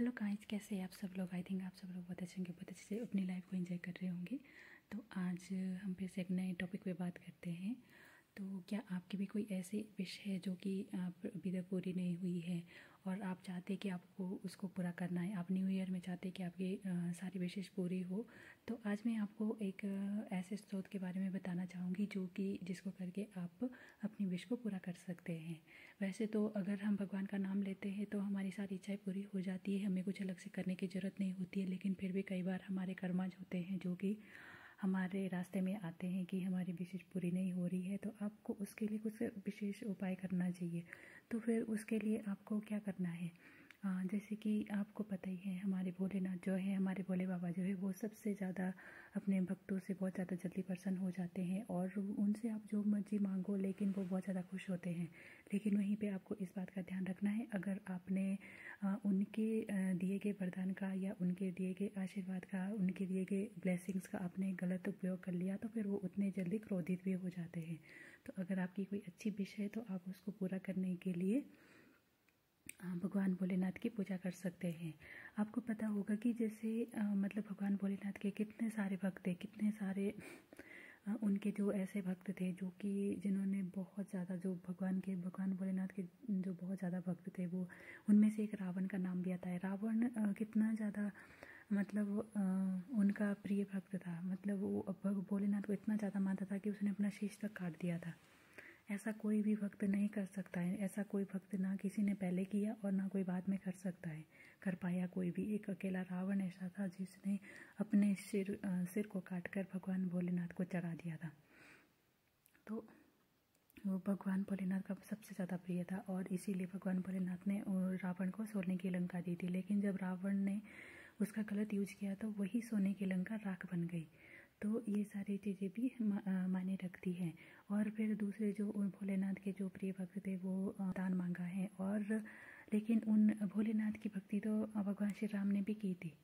Hello guys, कैसे हैं आप सब लोग। आई थिंक आप सब लोग बहुत अच्छे होंगे, बहुत अच्छे से अपनी लाइफ को एंजॉय कर रहे होंगे। तो आज हम फिर से एक नए टॉपिक पे बात करते हैं। तो क्या आपकी भी कोई ऐसी विश है जो कि आप अभी तक पूरी नहीं हुई है और आप चाहते हैं कि आपको उसको पूरा करना है। आप न्यू ईयर में चाहते हैं कि आपकी सारी विशेष पूरी हो। तो आज मैं आपको एक ऐसे स्रोत के बारे में बताना चाहूँगी जो कि जिसको करके आप अपनी विश को पूरा कर सकते हैं। वैसे तो अगर हम भगवान का नाम लेते हैं तो हमारी सारी इच्छाएं पूरी हो जाती है, हमें कुछ अलग से करने की ज़रूरत नहीं होती है। लेकिन फिर भी कई बार हमारे कर्मज होते हैं जो कि हमारे रास्ते में आते हैं कि हमारी विशेष पूरी नहीं हो रही है। तो आपको उसके लिए कुछ विशेष उपाय करना चाहिए। तो फिर उसके लिए आपको क्या करना है, जैसे कि आपको पता ही है, हमारे भोलेनाथ जो है, हमारे भोले बाबा जो है, वो सबसे ज़्यादा अपने भक्तों से बहुत ज़्यादा जल्दी प्रसन्न हो जाते हैं और उनसे आप जो मर्जी मांगो लेकिन वो बहुत ज़्यादा खुश होते हैं। लेकिन वहीं पे आपको इस बात का ध्यान रखना है, अगर आपने उनके दिए गए वरदान का या उनके दिए गए आशीर्वाद का, उनके दिए गए ब्लेसिंग्स का आपने गलत उपयोग कर लिया तो फिर वो उतने जल्दी क्रोधित भी हो जाते हैं। तो अगर आपकी कोई अच्छी विश है तो आप उसको पूरा करने के लिए भगवान भोलेनाथ की पूजा कर सकते हैं। आपको पता होगा कि जैसे मतलब भगवान भोलेनाथ के कितने सारे भक्त थे, कितने सारे उनके जो ऐसे भक्त थे जो कि जिन्होंने बहुत ज़्यादा, जो भगवान भोलेनाथ के जो बहुत ज़्यादा भक्त थे, वो उनमें से एक रावण का नाम भी आता है। रावण कितना ज़्यादा मतलब उनका प्रिय भक्त था। मतलब वो भोलेनाथ को इतना ज़्यादा मानता था कि उसने अपना शीश तक काट दिया था। ऐसा कोई भी भक्त नहीं कर सकता है। ऐसा कोई भक्त ना किसी ने पहले किया और ना कोई बाद में कर पाया कोई भी। एक अकेला रावण ऐसा था जिसने अपने सिर को काटकर भगवान भोलेनाथ को चढ़ा दिया था। तो वो भगवान भोलेनाथ का सबसे ज़्यादा प्रिय था और इसीलिए भगवान भोलेनाथ ने रावण को सोने की लंका दी थी। लेकिन जब रावण ने उसका गलत यूज किया तो वही सोने की लंका राख बन गई। तो ये सारी चीज़ें भी मायने रखती हैं। और फिर दूसरे जो भोलेनाथ के जो प्रिय भक्त थे वो दान मांगा है, और लेकिन उन भोलेनाथ की भक्ति तो भगवान श्री राम ने भी की थी।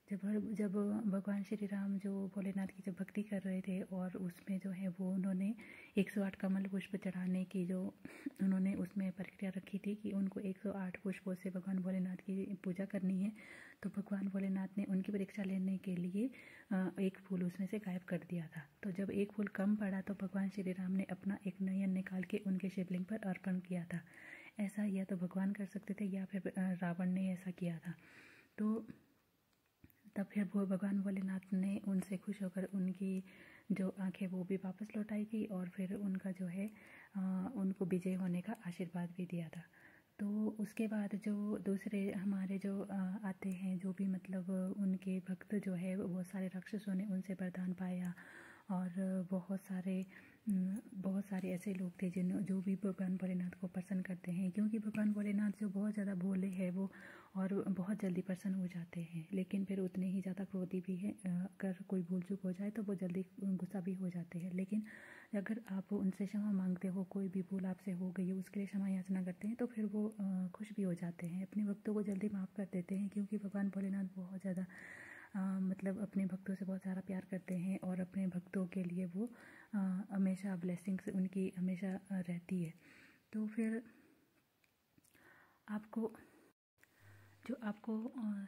जब भगवान श्री राम जो भोलेनाथ की जब भक्ति कर रहे थे और उसमें जो है वो उन्होंने 108 कमल पुष्प चढ़ाने की जो उन्होंने उसमें प्रक्रिया रखी थी कि उनको 108 पुष्पों से भगवान भोलेनाथ की पूजा करनी है। तो भगवान भोलेनाथ ने उनकी परीक्षा लेने के लिए एक फूल उसमें से गायब कर दिया था। तो जब एक फूल कम पड़ा तो भगवान श्री राम ने अपना एक नयन निकाल के उनके शिवलिंग पर अर्पण किया था। ऐसा या तो भगवान कर सकते थे या फिर रावण ने ऐसा किया था। तो तब फिर वो भगवान भोलेनाथ ने उनसे खुश होकर उनकी जो आंखें वो भी वापस लौटाई थी और फिर उनका जो है उनको विजय होने का आशीर्वाद भी दिया था। तो उसके बाद जो दूसरे हमारे जो आते हैं, जो भी मतलब उनके भक्त जो है, वो सारे राक्षसों ने उनसे वरदान पाया। और बहुत सारे ऐसे लोग थे जो भी भगवान भोलेनाथ को प्रसन्न करते हैं, क्योंकि भगवान भोलेनाथ जो बहुत ज़्यादा भोले हैं वो और बहुत जल्दी प्रसन्न हो जाते हैं। लेकिन फिर उतने ही ज़्यादा क्रोधी भी हैं। अगर कोई भूल चूक हो जाए तो वो जल्दी गुस्सा भी हो जाते हैं। लेकिन अगर आप उनसे क्षमा मांगते हो, कोई भी भूल आपसे हो गई है उसके लिए क्षमा याचना करते हैं, तो फिर वो खुश भी हो जाते हैं, अपने भक्तों को जल्दी माफ़ कर देते हैं। क्योंकि भगवान भोलेनाथ बहुत ज़्यादा मतलब अपने भक्तों से बहुत सारा प्यार करते हैं और अपने भक्तों के लिए वो हमेशा ब्लेसिंग्स उनकी हमेशा रहती है। तो फिर आपको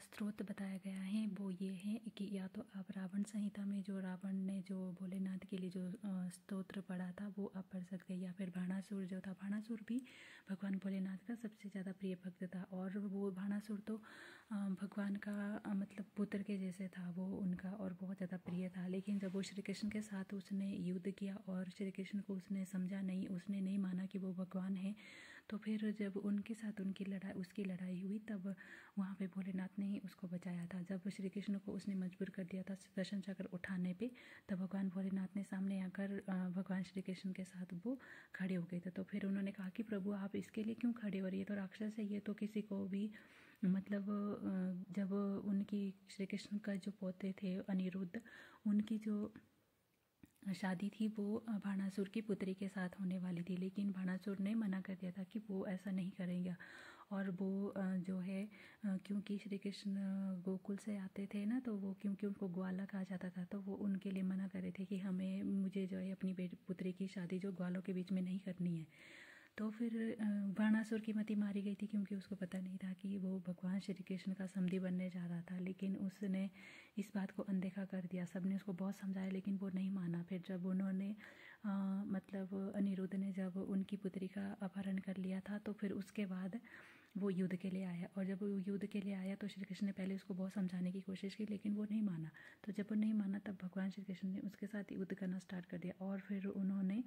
स्रोत बताया गया है वो ये है कि या तो आप रावण संहिता में जो रावण ने जो भोलेनाथ के लिए जो स्तोत्र पढ़ा था वो आप पढ़ सकते हैं, या फिर भानासुर जो था, भानासुर भी भगवान भोलेनाथ का सबसे ज़्यादा प्रिय भक्त था। और वो भानासुर तो भगवान का मतलब पुत्र के जैसे था वो उनका, और बहुत ज़्यादा प्रिय था। लेकिन जब वो श्री कृष्ण के साथ उसने युद्ध किया और श्री कृष्ण को उसने समझा नहीं, उसने नहीं माना कि वो भगवान है, तो फिर जब उनके साथ उसकी लड़ाई हुई तब वहाँ पे भोलेनाथ ने ही उसको बचाया था। जब श्री कृष्ण को उसने मजबूर कर दिया था सुदर्शन चक्र उठाने पे, तब भगवान भोलेनाथ ने सामने आकर भगवान श्री कृष्ण के साथ वो खड़े हो गए थे। तो फिर उन्होंने कहा कि प्रभु आप इसके लिए क्यों खड़े हो रही है, तो राक्षस है, ये तो किसी को भी मतलब जब उनकी श्री कृष्ण का जो पोते थे अनिरुद्ध, उनकी जो शादी थी वो भानासुर की पुत्री के साथ होने वाली थी। लेकिन भानासुर ने मना कर दिया था कि वो ऐसा नहीं करेंगे। और वो जो है क्योंकि श्री कृष्ण गोकुल से आते थे ना, तो वो क्योंकि उनको ग्वाला कहा जाता था, तो वो उनके लिए मना कर रहे थे कि मुझे जो है अपनी पुत्री की शादी जो ग्वालों के बीच में नहीं करनी है। तो फिर बाणासुर की मति मारी गई थी, क्योंकि उसको पता नहीं था कि वो भगवान श्री कृष्ण का समधी बनने जा रहा था। लेकिन उसने इस बात को अनदेखा कर दिया। सबने उसको बहुत समझाया लेकिन वो नहीं माना। फिर जब उन्होंने मतलब अनिरुद्ध ने जब उनकी पुत्री का अपहरण कर लिया था, तो फिर उसके बाद वो युद्ध के लिए आया। और जब वो युद्ध के लिए आया तो श्री कृष्ण ने पहले उसको बहुत समझाने की कोशिश की, लेकिन वो नहीं माना। तो जब वो नहीं माना तब भगवान श्री कृष्ण ने उसके साथ युद्ध करना स्टार्ट कर दिया। और फिर उन्होंने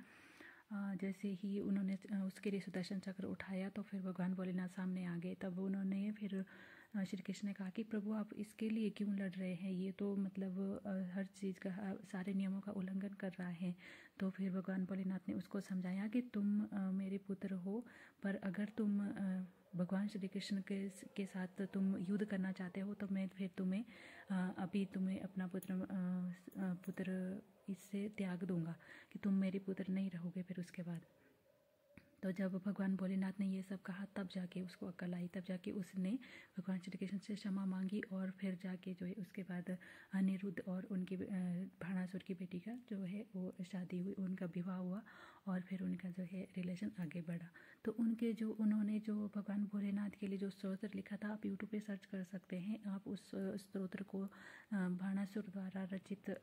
जैसे ही उन्होंने उसके लिए सुदर्शन चक्र उठाया तो फिर भगवान भोलेनाथ सामने आ गए। तब उन्होंने फिर श्री कृष्ण ने कहा कि प्रभु आप इसके लिए क्यों लड़ रहे हैं, ये तो मतलब हर चीज़ का सारे नियमों का उल्लंघन कर रहा है। तो फिर भगवान भोलेनाथ ने उसको समझाया कि तुम मेरे पुत्र हो, पर अगर तुम भगवान श्री कृष्ण के साथ तुम युद्ध करना चाहते हो तो मैं फिर तुम्हें अभी तुम्हें अपना पुत्र इससे त्याग दूंगा, कि तुम मेरे पुत्र नहीं रहोगे फिर उसके बाद। तो जब भगवान भोलेनाथ ने ये सब कहा तब जाके उसको अक्ल आई, तब जाके उसने भगवान श्री कृष्ण से क्षमा मांगी। और फिर जाके जो है उसके बाद अनिरुद्ध और उनकी भाणासुर की बेटी का जो है वो शादी हुई, उनका विवाह हुआ और फिर उनका जो है रिलेशन आगे बढ़ा। तो उन्होंने जो भगवान भोलेनाथ के लिए जो स्तोत्र लिखा था, आप यूट्यूब पे सर्च कर सकते हैं। आप उस स्तोत्र को भाणासुर द्वारा रचित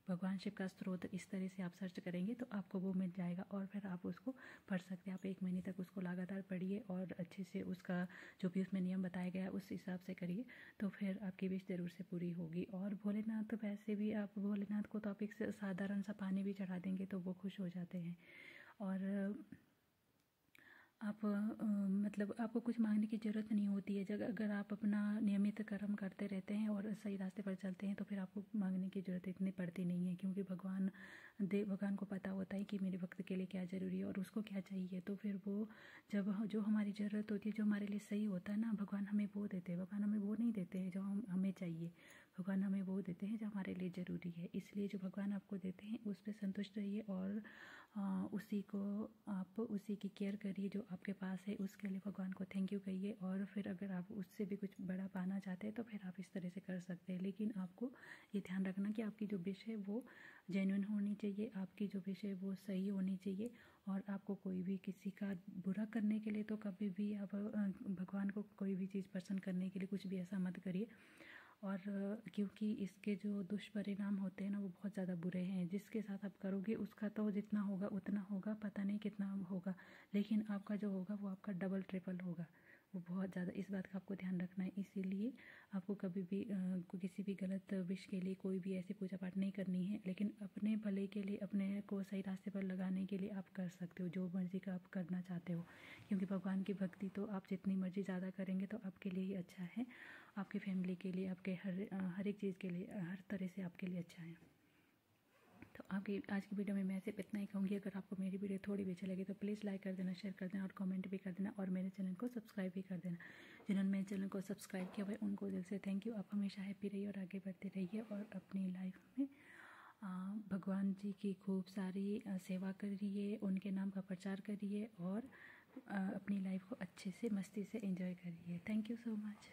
भगवान शिव का स्त्रोत इस तरह से आप सर्च करेंगे तो आपको वो मिल जाएगा और फिर आप उसको पढ़ सकते हैं। आप 1 महीने तक उसको लगातार पढ़िए और अच्छे से उसका जो भी उसमें नियम बताया गया है उस हिसाब से करिए, तो फिर आपकी विश ज़रूर से पूरी होगी। और भोलेनाथ तो वैसे भी आप भोलेनाथ को तो आप एक साधारण सा पानी भी चढ़ा देंगे तो वो खुश हो जाते हैं। और आप मतलब आपको कुछ मांगने की ज़रूरत नहीं होती है। अगर आप अपना नियमित कर्म करते रहते हैं और सही रास्ते पर चलते हैं तो फिर आपको मांगने की ज़रूरत इतनी पड़ती नहीं है, क्योंकि भगवान को पता होता है कि मेरे वक्त के लिए क्या ज़रूरी है और उसको क्या चाहिए। तो फिर वो जब जो हमारी ज़रूरत होती है, जो हमारे लिए सही होता है ना, भगवान हमें वो देते हैं। भगवान हमें वो नहीं देते हैं जो हमें चाहिए, भगवान हमें वो देते हैं जो हमारे लिए ज़रूरी है। इसलिए जो भगवान आपको देते हैं उस पर संतुष्ट रहिए और उसी की केयर करिए जो आपके पास है, उसके लिए भगवान को थैंक यू कहिए। और फिर अगर आप उससे भी कुछ बड़ा पाना चाहते हैं तो फिर आप इस तरह से कर सकते हैं। लेकिन आपको ये ध्यान रखना कि आपकी जो विश है वो जेन्युइन होनी चाहिए, आपकी जो विश है वो सही होनी चाहिए। और आपको कोई भी किसी का बुरा करने के लिए तो कभी भी आप भगवान को कोई भी चीज़ पसंद करने के लिए कुछ भी ऐसा मत करिए। और क्योंकि इसके जो दुष्परिणाम होते हैं ना वो बहुत ज़्यादा बुरे हैं। जिसके साथ आप करोगे उसका तो जितना होगा उतना होगा, पता नहीं कितना होगा, लेकिन आपका जो होगा वो आपका डबल ट्रिपल होगा, वो बहुत ज़्यादा। इस बात का आपको ध्यान रखना है। इसीलिए आपको कभी भी किसी भी गलत विश के लिए कोई भी ऐसी पूजा पाठ नहीं करनी है, लेकिन अपने भले के लिए, अपने को सही रास्ते पर लगाने के लिए आप कर सकते हो जो मर्ज़ी का आप करना चाहते हो। क्योंकि भगवान की भक्ति तो आप जितनी मर्ज़ी ज़्यादा करेंगे तो आपके लिए ही अच्छा है, आपकी फैमिली के लिए, आपके हर एक चीज़ के लिए, हर तरह से आपके लिए अच्छा है। तो आपकी आज की वीडियो में मैं सिर्फ इतना ही कहूँगी। अगर आपको मेरी वीडियो थोड़ी भी अच्छी लगी तो प्लीज़ लाइक कर देना, शेयर कर देना और कमेंट भी कर देना और मेरे चैनल को सब्सक्राइब भी कर देना। जिन्होंने मेरे चैनल को सब्सक्राइब किया हुआ है उनको दिल से थैंक यू। आप हमेशा हैप्पी रहिए और आगे बढ़ते रहिए और अपनी लाइफ में भगवान जी की खूब सारी सेवा करिए, उनके नाम का प्रचार करिए और अपनी लाइफ को अच्छे से मस्ती से एंजॉय करिए। Thank you so much.